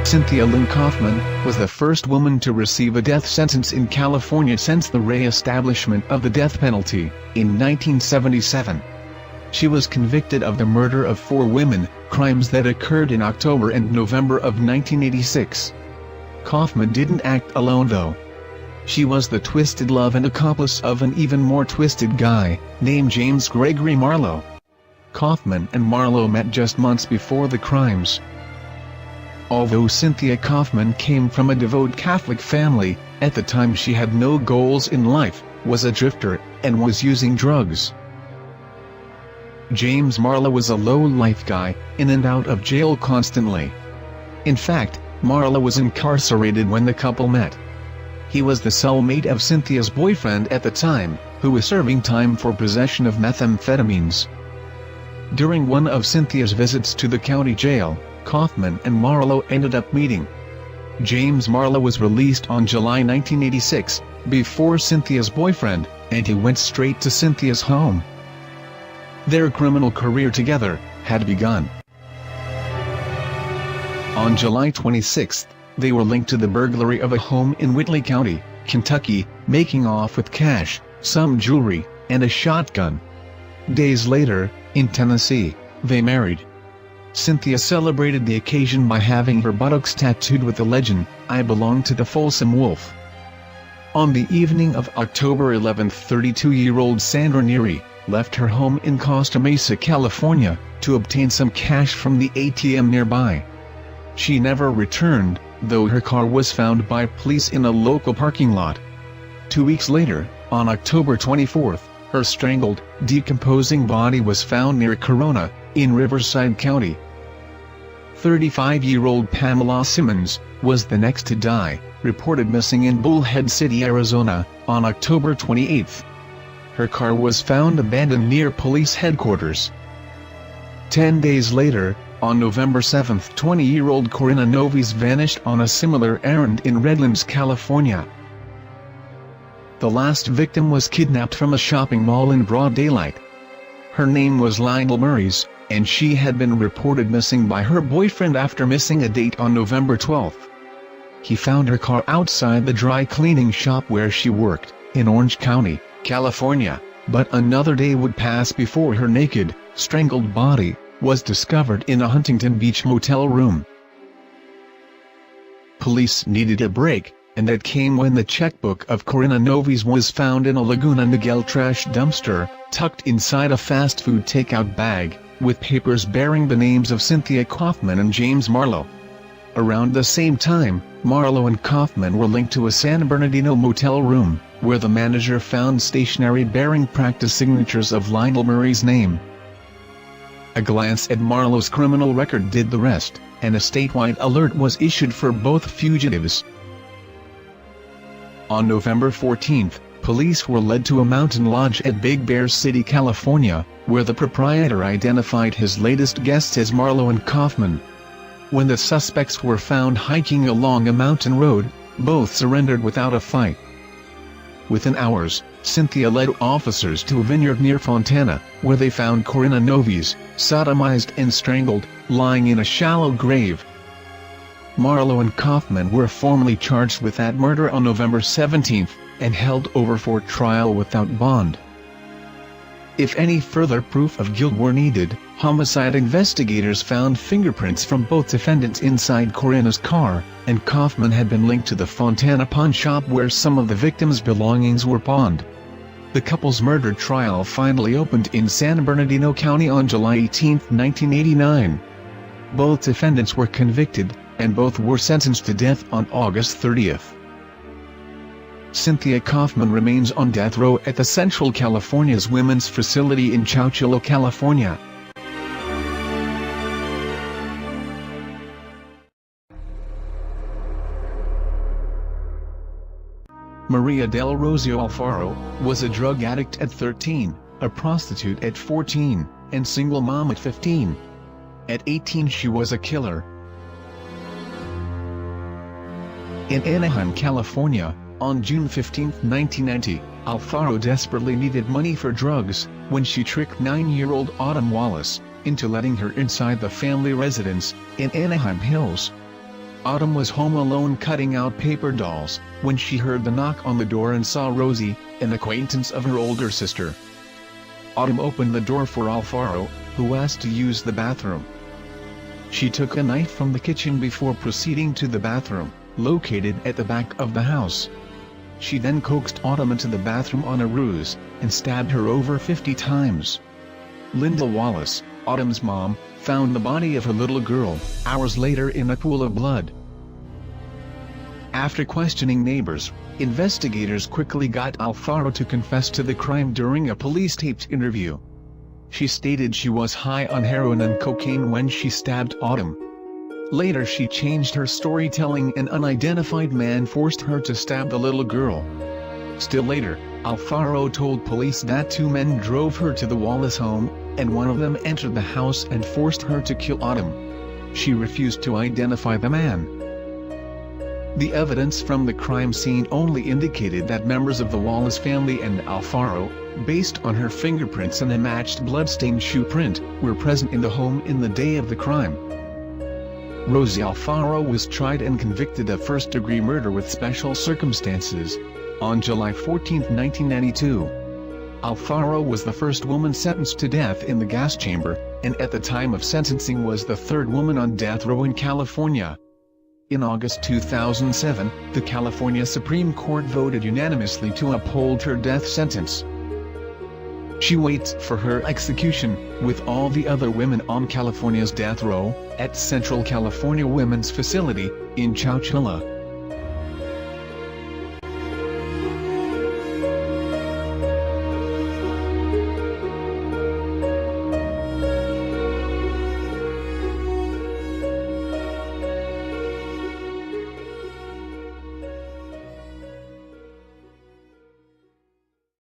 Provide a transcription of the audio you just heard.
Cynthia Lynn Coffman was the first woman to receive a death sentence in California since the re-establishment of the death penalty, in 1977. She was convicted of the murder of 4 women, crimes that occurred in October and November of 1986. Coffman didn't act alone though. She was the twisted love and accomplice of an even more twisted guy, named James Gregory Marlow. Coffman and Marlow met just months before the crimes. Although Cynthia Coffman came from a devout Catholic family, at the time she had no goals in life, was a drifter, and was using drugs. James Marlow was a low-life guy, in and out of jail constantly. In fact, Marlow was incarcerated when the couple met. He was the cellmate of Cynthia's boyfriend at the time, who was serving time for possession of methamphetamines. During one of Cynthia's visits to the county jail, Coffman and Marlow ended up meeting. James Marlow was released on July 1986, before Cynthia's boyfriend, and he went straight to Cynthia's home. Their criminal career together had begun. On July 26, they were linked to the burglary of a home in Whitley County, Kentucky, making off with cash, some jewelry, and a shotgun. Days later, in Tennessee, they married. Cynthia celebrated the occasion by having her buttocks tattooed with the legend, "I belong to the Folsom Wolf." On the evening of October 11, 32-year-old Sandra Neary left her home in Costa Mesa, California, to obtain some cash from the ATM nearby. She never returned, though her car was found by police in a local parking lot. 2 weeks later, on October 24, her strangled, decomposing body was found near Corona, in Riverside County. 35-year-old Pamela Simmons was the next to die, reported missing in Bullhead City, Arizona, on October 28. Her car was found abandoned near police headquarters. 10 days later, on November 7, 20-year-old Corinna Novis vanished on a similar errand in Redlands, California. The last victim was kidnapped from a shopping mall in broad daylight. Her name was Lionel Murray's, and she had been reported missing by her boyfriend after missing a date on November 12. He found her car outside the dry cleaning shop where she worked, in Orange County, California, but another day would pass before her naked, strangled body was discovered in a Huntington Beach motel room. Police needed a break, and that came when the checkbook of Corinna Novis was found in a Laguna Niguel trash dumpster, tucked inside a fast food takeout bag, with papers bearing the names of Cynthia Coffman and James Marlow. Around the same time, Marlow and Coffman were linked to a San Bernardino motel room, where the manager found stationery bearing practice signatures of Lionel Murray's name. A glance at Marlow's criminal record did the rest, and a statewide alert was issued for both fugitives. On November 14, police were led to a mountain lodge at Big Bear City, California, where the proprietor identified his latest guests as Marlow and Coffman. When the suspects were found hiking along a mountain road, both surrendered without a fight. Within hours, Cynthia led officers to a vineyard near Fontana, where they found Corinna Novis, sodomized and strangled, lying in a shallow grave. Marlow and Coffman were formally charged with that murder on November 17, and held over for trial without bond. If any further proof of guilt were needed, homicide investigators found fingerprints from both defendants inside Corinna's car, and Coffman had been linked to the Fontana pawn shop where some of the victims' belongings were pawned. The couple's murder trial finally opened in San Bernardino County on July 18, 1989. Both defendants were convicted, and both were sentenced to death on August 30. Cynthia Coffman remains on death row at the Central California's Women's Facility in Chowchilla, California. María del Rosio Alfaro was a drug addict at 13, a prostitute at 14, and single mom at 15. At 18 she was a killer. In Anaheim, California, on June 15, 1990, Alfaro desperately needed money for drugs, when she tricked 9-year-old Autumn Wallace into letting her inside the family residence, in Anaheim Hills. Autumn was home alone cutting out paper dolls, when she heard the knock on the door and saw Rosie, an acquaintance of her older sister. Autumn opened the door for Alfaro, who asked to use the bathroom. She took a knife from the kitchen before proceeding to the bathroom, located at the back of the house. She then coaxed Autumn into the bathroom on a ruse, and stabbed her over 50 times. Linda Wallace, Autumn's mom, found the body of her little girl, hours later in a pool of blood. After questioning neighbors, investigators quickly got Alfaro to confess to the crime during a police-taped interview. She stated she was high on heroin and cocaine when she stabbed Autumn. Later she changed her story, telling an unidentified man forced her to stab the little girl. Still later, Alfaro told police that 2 men drove her to the Wallace home, and one of them entered the house and forced her to kill Autumn. She refused to identify the man. The evidence from the crime scene only indicated that members of the Wallace family and Alfaro, based on her fingerprints and a matched bloodstained shoe print, were present in the home in the day of the crime. Rosie Alfaro was tried and convicted of first-degree murder with special circumstances on July 14, 1992. Alfaro was the first woman sentenced to death in the gas chamber, and at the time of sentencing was the 3rd woman on death row in California. In August 2007, the California Supreme Court voted unanimously to uphold her death sentence. She waits for her execution, with all the other women on California's death row, at Central California Women's Facility, in Chowchilla.